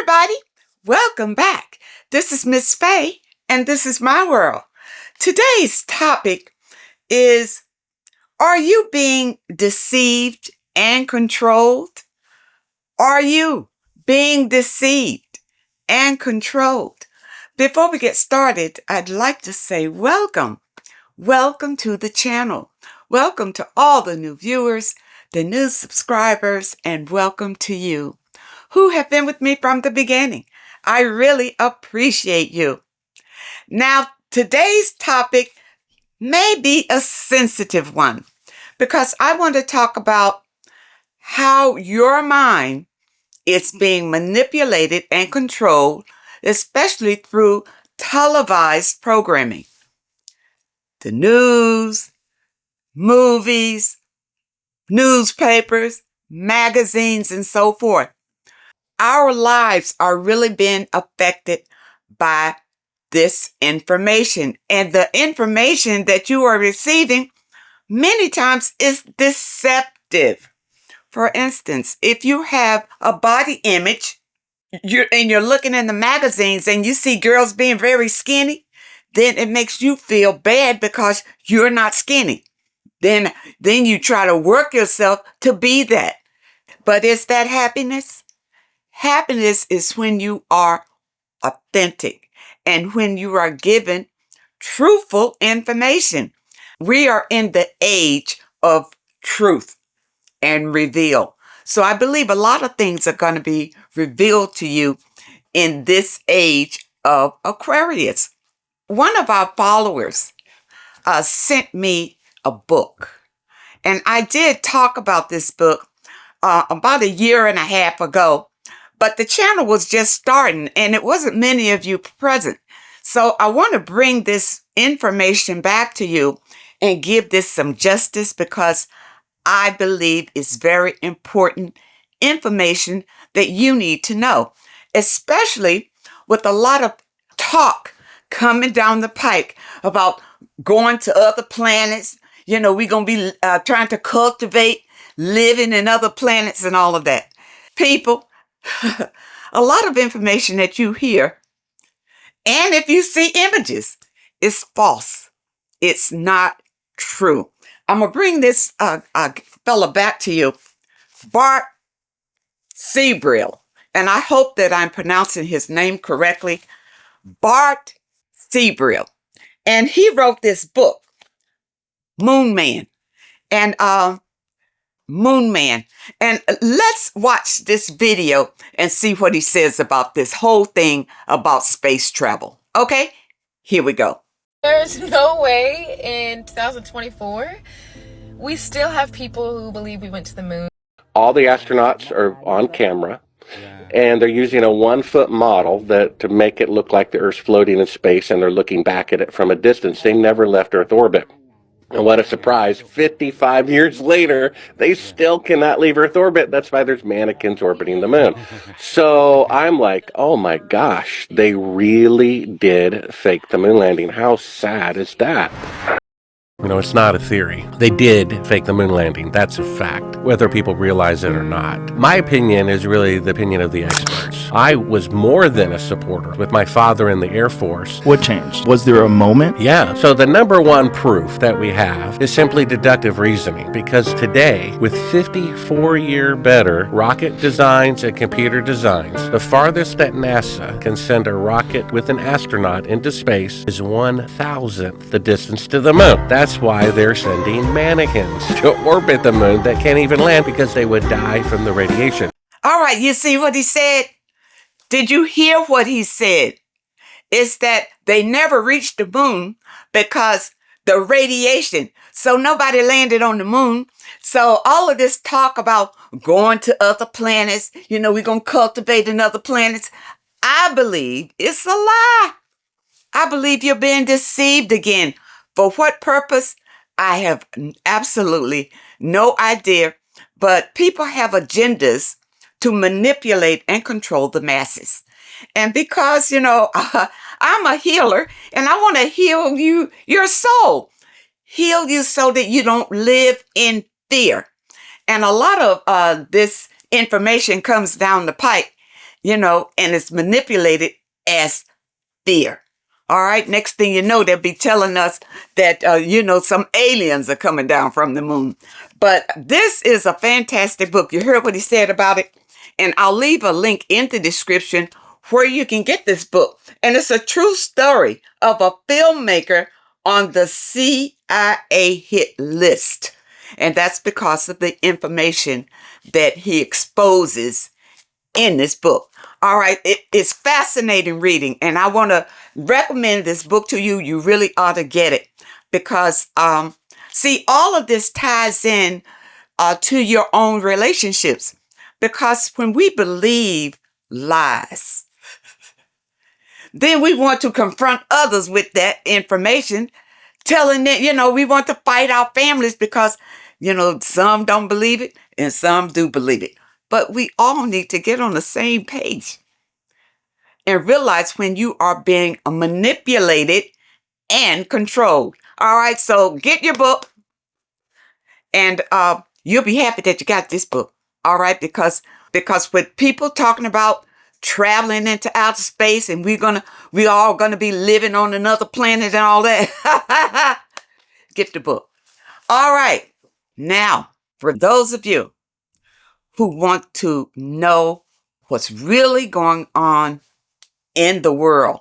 everybody. Welcome back. This is Miss Faye, and this is my world. Today's topic is, are you being deceived and controlled? Are you being deceived and controlled? Before we get started, I'd like to say welcome. Welcome to the channel. Welcome to all the new viewers, the new subscribers, and welcome to you who have been with me from the beginning. I really appreciate you. Now, today's topic may be a sensitive one because I want to talk about how your mind is being manipulated and controlled, especially through televised programming. The news, movies, newspapers, magazines, and so forth. Our lives are really being affected by this information. And the information that you are receiving many times is deceptive. For instance, if you have a body image you're looking in the magazines and you see girls being very skinny, then it makes you feel bad because you're not skinny. Then you try to work yourself to be that. But is that happiness? Happiness is when you are authentic and when you are given truthful information. We are in the age of truth and reveal. So I believe a lot of things are going to be revealed to you in this age of Aquarius. One of our followers sent me a book, and I did talk about this book about a year and a half ago. But the channel was just starting and it wasn't many of you present. So I want to bring this information back to you and give this some justice because I believe it's very important information that you need to know, especially with a lot of talk coming down the pike about going to other planets. You know, we're going to be trying to cultivate living in other planets and all of that. People, a lot of information that you hear, and if you see images, is false. It's not true. I'm going to bring this fella back to you, Bart Seabrill, and I hope that I'm pronouncing his name correctly, Bart Seabrill. And he wrote this book, Moon Man. And let's watch this video and see what he says about this whole thing about space travel. Okay, here we go. There's no way in 2024 we still have people who believe we went to the moon. All the astronauts are on camera, and they're using a 1-foot model to make it look like the Earth's floating in space, and they're looking back at it from a distance. They never left Earth orbit. And what a surprise, 55 years later, they still cannot leave Earth orbit. That's why there's mannequins orbiting the moon. So I'm like, oh my gosh, they really did fake the moon landing. How sad is that? You know, it's not a theory. They did fake the moon landing. That's a fact, whether people realize it or not. My opinion is really the opinion of the experts. I was more than a supporter with my father in the Air Force. What changed? Was there a moment? Yeah. So the number one proof that we have is simply deductive reasoning, because today, with 54-year better rocket designs and computer designs, the farthest that NASA can send a rocket with an astronaut into space is 1,000th the distance to the moon. That's why they're sending mannequins to orbit the moon that can't even land because they would die from the radiation. All right, you see what he said? Did you hear what he said? It's that they never reached the moon because the radiation. So nobody landed on the moon. So all of this talk about going to other planets, you know, we're going to cultivate in other planets, I believe it's a lie. I believe you're being deceived again. For what purpose? I have absolutely no idea. But people have agendas to manipulate and control the masses. And because, you know, I'm a healer and I want to heal you, your soul. Heal you so that you don't live in fear. And a lot of this information comes down the pike. and it's manipulated as fear. All right. Next thing you know, they'll be telling us that, some aliens are coming down from the moon. But this is a fantastic book. You heard what he said about it. And I'll leave a link in the description where you can get this book. And it's a true story of a filmmaker on the CIA hit list. And that's because of the information that he exposes in this book. All right. It's fascinating reading. And I want to recommend this book to you. You really ought to get it because, all of this ties in to your own relationships. Because when we believe lies, then we want to confront others with that information, telling that, we want to fight our families because, some don't believe it and some do believe it. But we all need to get on the same page and realize when you are being manipulated and controlled. All right, so get your book and you'll be happy that you got this book. All right, because with people talking about traveling into outer space and we all gonna be living on another planet and all that, get the book. All right, now for those of you who want to know what's really going on in the world.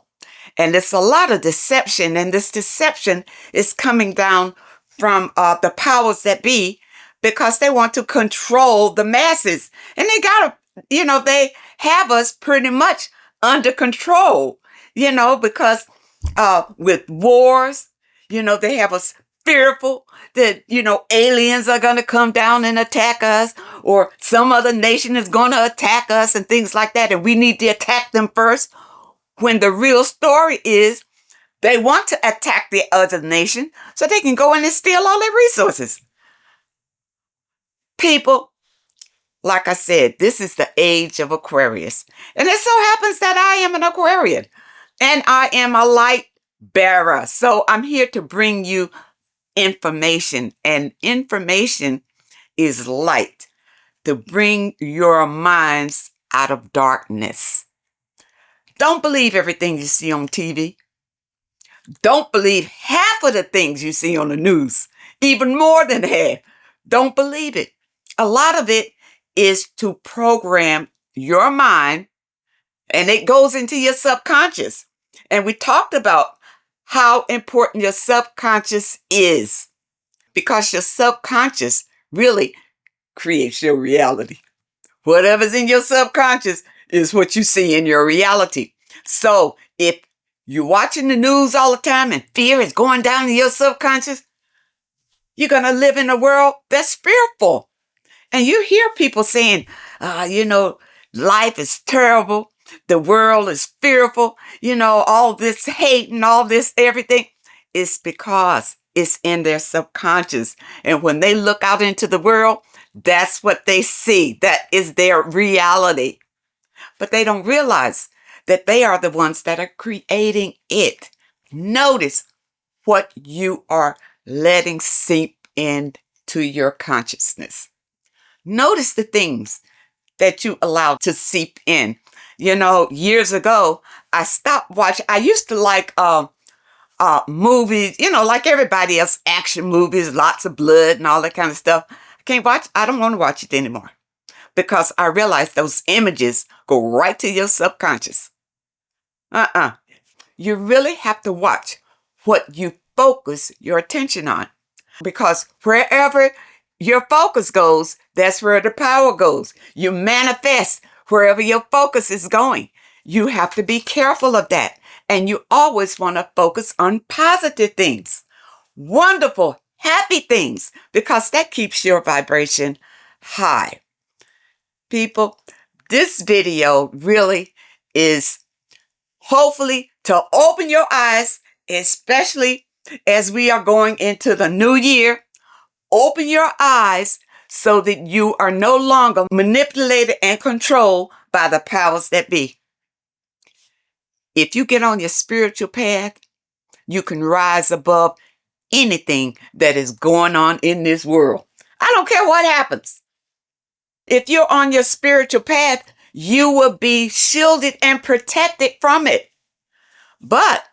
And it's a lot of deception, and this deception is coming down from the powers that be because they want to control the masses. And they have us pretty much under control, because with wars, they have us fearful that, aliens are going to come down and attack us, or some other nation is going to attack us and things like that. And we need to attack them first. When the real story is they want to attack the other nation so they can go in and steal all their resources. People, like I said, this is the age of Aquarius. And it so happens that I am an Aquarian and I am a light bearer. So I'm here to bring you information, and information is light to bring your minds out of darkness. Don't believe everything you see on TV. Don't believe half of the things you see on the news, even more than half. Don't believe it. A lot of it is to program your mind, and it goes into your subconscious. And we talked about how important your subconscious is, because your subconscious really creates your reality. Whatever's in your subconscious is what you see in your reality. So if you're watching the news all the time and fear is going down in your subconscious, you're going to live in a world that's fearful. And you hear people saying, life is terrible. The world is fearful. All this hate and all this everything. It's because it's in their subconscious. And when they look out into the world, that's what they see. That is their reality. But they don't realize that they are the ones that are creating it. Notice what you are letting seep into your consciousness. Notice the things that you allow to seep in. Years ago, I stopped watching. I used to like movies, like everybody else, action movies, lots of blood and all that kind of stuff. I don't want to watch it anymore because I realized those images go right to your subconscious. You really have to watch what you focus your attention on, because wherever your focus goes, that's where the power goes. You manifest wherever your focus is going. You have to be careful of that. And you always want to focus on positive things, wonderful, happy things, because that keeps your vibration high. People, this video really is hopefully to open your eyes, especially as we are going into the new year. Open your eyes so that you are no longer manipulated and controlled by the powers that be. If you get on your spiritual path, you can rise above anything that is going on in this world. I don't care what happens. If you're on your spiritual path, You will be shielded and protected from it. But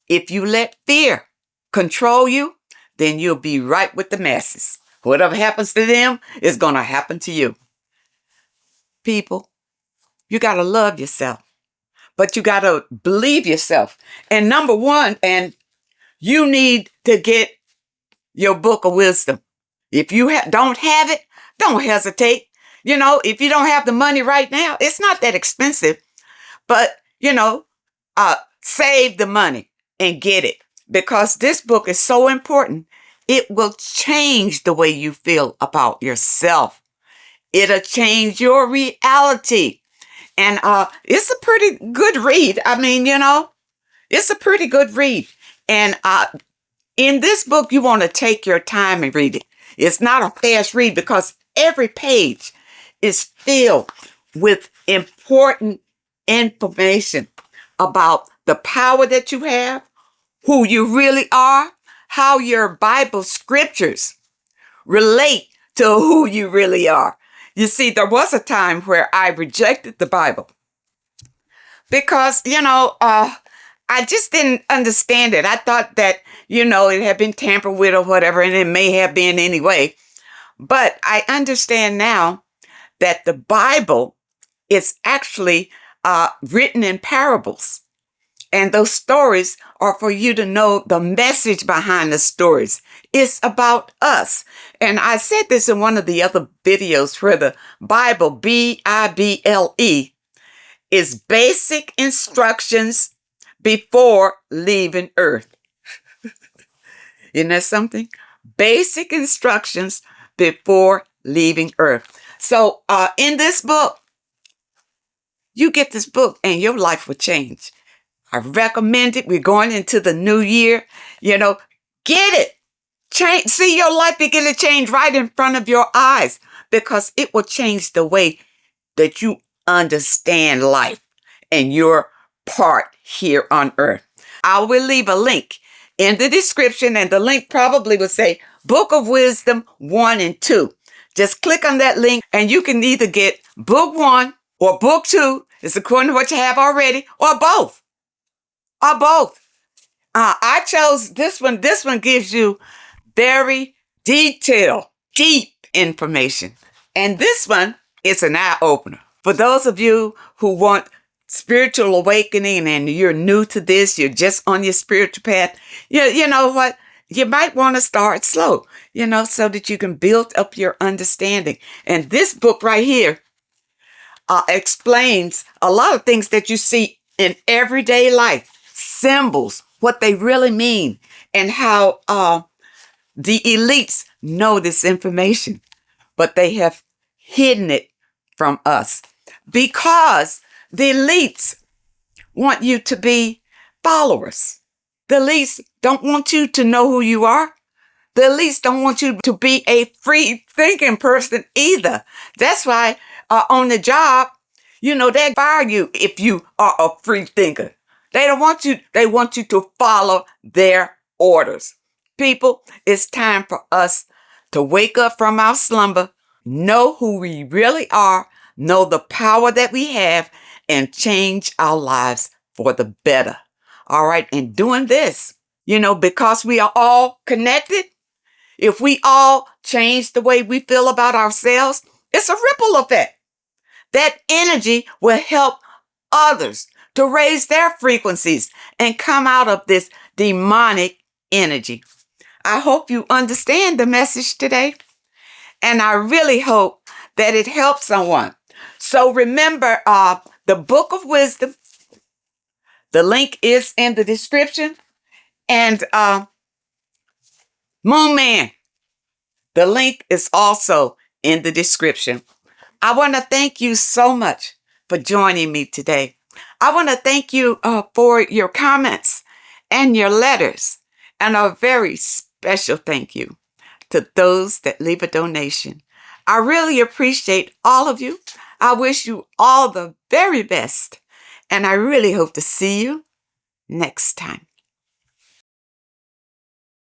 if you let fear control you, then you'll be right with the masses. Whatever happens to them is going to happen to you. People, you got to love yourself, but you got to believe yourself. And number one, and you need to get your book of wisdom. If you don't have it, don't hesitate. If you don't have the money right now, it's not that expensive, but, save the money and get it, because this book is so important. It will change the way you feel about yourself. It'll change your reality. And it's a pretty good read. I mean, it's a pretty good read. And in this book, you want to take your time and read it. It's not a fast read, because every page is filled with important information about the power that you have, who you really are, how your Bible scriptures relate to who you really are. You see, there was a time where I rejected the Bible because, I just didn't understand it. I thought that, it had been tampered with or whatever, and it may have been anyway. But I understand now that the Bible is actually written in parables. And those stories are for you to know the message behind the stories. It's about us. And I said this in one of the other videos where the Bible, Bible, is basic instructions before leaving earth. Isn't that something? Basic instructions before leaving earth. So in this book, you get this book and your life will change. I recommend it. We're going into the new year. Get it. Change. See your life begin to change right in front of your eyes, because it will change the way that you understand life and your part here on earth. I will leave a link in the description, and the link probably will say Book of Wisdom 1 and 2. Just click on that link and you can either get book 1 or book 2. It's according to what you have already, or both. Or both. I chose this one. This one gives you very detailed, deep information. And this one is an eye-opener. For those of you who want spiritual awakening and you're new to this, you're just on your spiritual path, you know what? You might want to start slow, so that you can build up your understanding. And this book right here explains a lot of things that you see in everyday life. Symbols, what they really mean, and how the elites know this information, but they have hidden it from us because the elites want you to be followers. The elites don't want you to know who you are. The elites don't want you to be a free thinking person either. That's why on the job, they fire you if you are a free thinker. They don't want you. They want you to follow their orders. People, it's time for us to wake up from our slumber, know who we really are, know the power that we have, and change our lives for the better. All right. And doing this, because we are all connected, if we all change the way we feel about ourselves, it's a ripple effect. That energy will help others to raise their frequencies and come out of this demonic energy. I hope you understand the message today, and I really hope that it helps someone. So remember, the Book of Wisdom, the link is in the description, and Moon Man, the link is also in the description. I want to thank you so much for joining me today. I want to thank you for your comments and your letters, and a very special thank you to those that leave a donation. I really appreciate all of you. I wish you all the very best, and I really hope to see you next time.